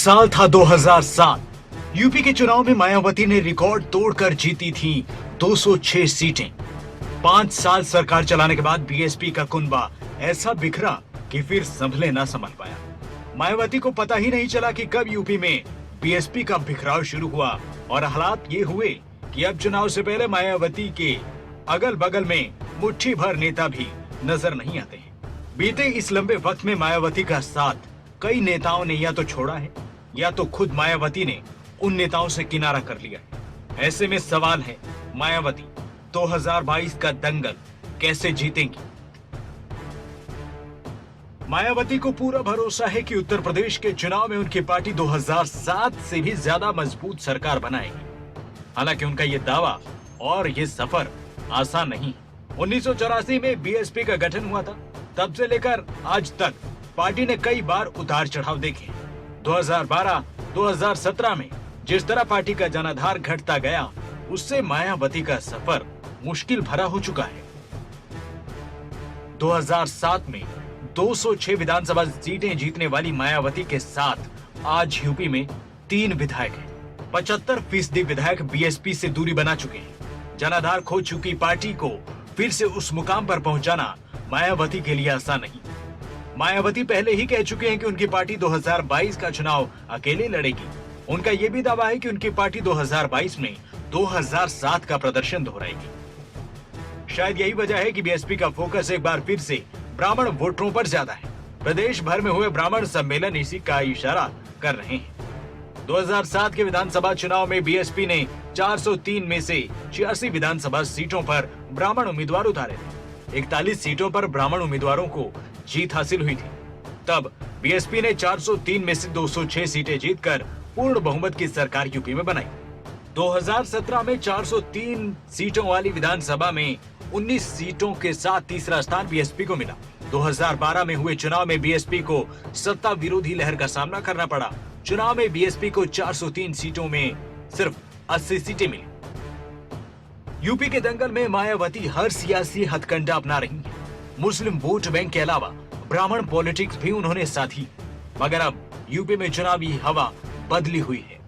साल था 2007। यूपी के चुनाव में मायावती ने रिकॉर्ड तोड़कर जीती थी 206 सीटें। 5 साल सरकार चलाने के बाद बीएसपी का कुनबा ऐसा बिखरा कि फिर संभले ना संभल पाया। मायावती को पता ही नहीं चला कि कब यूपी में बीएसपी का बिखराव शुरू हुआ और हालात ये हुए कि अब चुनाव से पहले मायावती के अगल बगल में मुट्ठी भर नेता भी नजर नहीं आते हैं। बीते इस लंबे वक्त में मायावती का साथ कई नेताओं ने या तो छोड़ा है या तो खुद मायावती ने उन नेताओं से किनारा कर लिया है। ऐसे में सवाल है, मायावती 2022 का दंगल कैसे जीतेंगी? मायावती को पूरा भरोसा है कि उत्तर प्रदेश के चुनाव में उनकी पार्टी 2007 से भी ज्यादा मजबूत सरकार बनाएगी। हालांकि उनका ये दावा और ये सफर आसान नहीं। 1984 में बीएसपी का गठन हुआ था। तब से लेकर आज तक पार्टी ने कई बार उतार चढ़ाव देखे। 2012-2017 में जिस तरह पार्टी का जनाधार घटता गया, उससे मायावती का सफर मुश्किल भरा हो चुका है। 2007 में 206 विधानसभा सीटें जीतने वाली मायावती के साथ आज यूपी में 3 विधायक हैं। 75% विधायक बीएसपी से दूरी बना चुके हैं। जनाधार खो चुकी पार्टी को फिर से उस मुकाम पर पहुंचाना मायावती के लिए आसान नहीं। मायावती पहले ही कह चुके हैं कि उनकी पार्टी 2022 का चुनाव अकेले लड़ेगी। उनका यह भी दावा है कि उनकी पार्टी 2022 में 2007 का प्रदर्शन दोहराएगी। शायद यही वजह है कि बीएसपी का फोकस एक बार फिर से ब्राह्मण वोटरों पर ज्यादा है। प्रदेश भर में हुए ब्राह्मण सम्मेलन इसी का इशारा कर रहे हैं। 2007 के विधानसभा चुनाव में बीएसपी ने 403 में से 86 विधानसभा सीटों पर ब्राह्मण उम्मीदवार उतारे थे। 41 सीटों पर ब्राह्मण उम्मीदवारों को जीत हासिल हुई थी। तब बीएसपी ने 403 में से 206 सीटें जीतकर पूर्ण बहुमत की सरकार यूपी में बनाई। 2017 में 403 सीटों वाली विधानसभा में 19 सीटों के साथ तीसरा स्थान बीएसपी को मिला। 2012 में हुए चुनाव में बीएसपी को सत्ता विरोधी लहर का सामना करना पड़ा। चुनाव में बीएसपी को 403 सीटों में सिर्फ 80 सीटें मिली। यूपी के दंगल में मायावती हर सियासी हथकंडा अपना रही है। मुस्लिम वोट बैंक के अलावा ब्राह्मण पॉलिटिक्स भी उन्होंने साधी। मगर अब यूपी में चुनावी हवा बदली हुई है।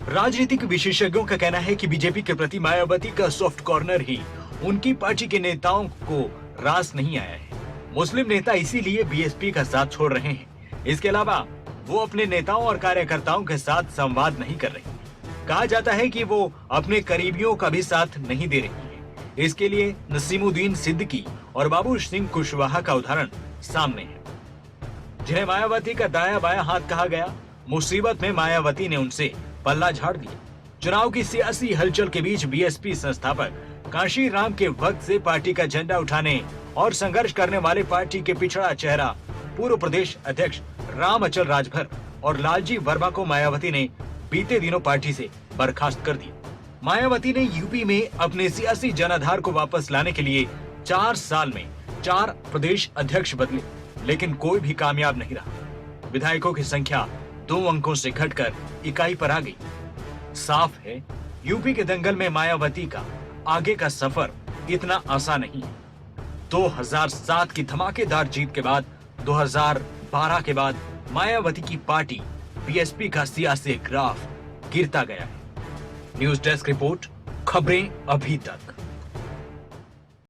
राजनीतिक विशेषज्ञों का कहना है कि बीजेपी के प्रति मायावती का सॉफ्ट कॉर्नर ही उनकी पार्टी के नेताओं को रास नहीं आया है। मुस्लिम नेता इसीलिए बीएसपी का साथ छोड़ रहे हैं। इसके अलावा वो अपने नेताओं और कार्यकर्ताओं के साथ संवाद नहीं कर रही। कहा जाता है कि वो अपने करीबियों का भी साथ नहीं दे रही है। इसके लिए नसीमुद्दीन सिद्दीकी और बाबू सिंह कुशवाहा का उदाहरण सामने है, जिन्हें मायावती का दाया बाया हाथ कहा गया। मुसीबत में मायावती ने उनसे पल्ला झाड़ दिया। चुनाव की सियासी हलचल के बीच बीएसपी संस्थापक कांशी राम के वक्त से पार्टी का झंडा उठाने और संघर्ष करने वाले पार्टी के पिछड़ा चेहरा पूर्व प्रदेश अध्यक्ष राम अचल राजभर और लालजी वर्मा को मायावती ने बीते दिनों पार्टी से बर्खास्त कर दिया। मायावती ने यूपी में अपने सियासी जनाधार को वापस लाने के लिए 4 साल में 4 प्रदेश अध्यक्ष बदले, लेकिन कोई भी कामयाब नहीं रहा। विधायकों की संख्या 2 अंकों से घटकर इकाई पर आ गई। साफ है, यूपी के दंगल में मायावती का आगे का सफर इतना आसान नहीं है। 2007 की धमाकेदार जीत के बाद 2012 के बाद मायावती की पार्टी बीएसपी का सियासी ग्राफ गिरता गया है। न्यूज डेस्क रिपोर्ट, खबरें अभी तक।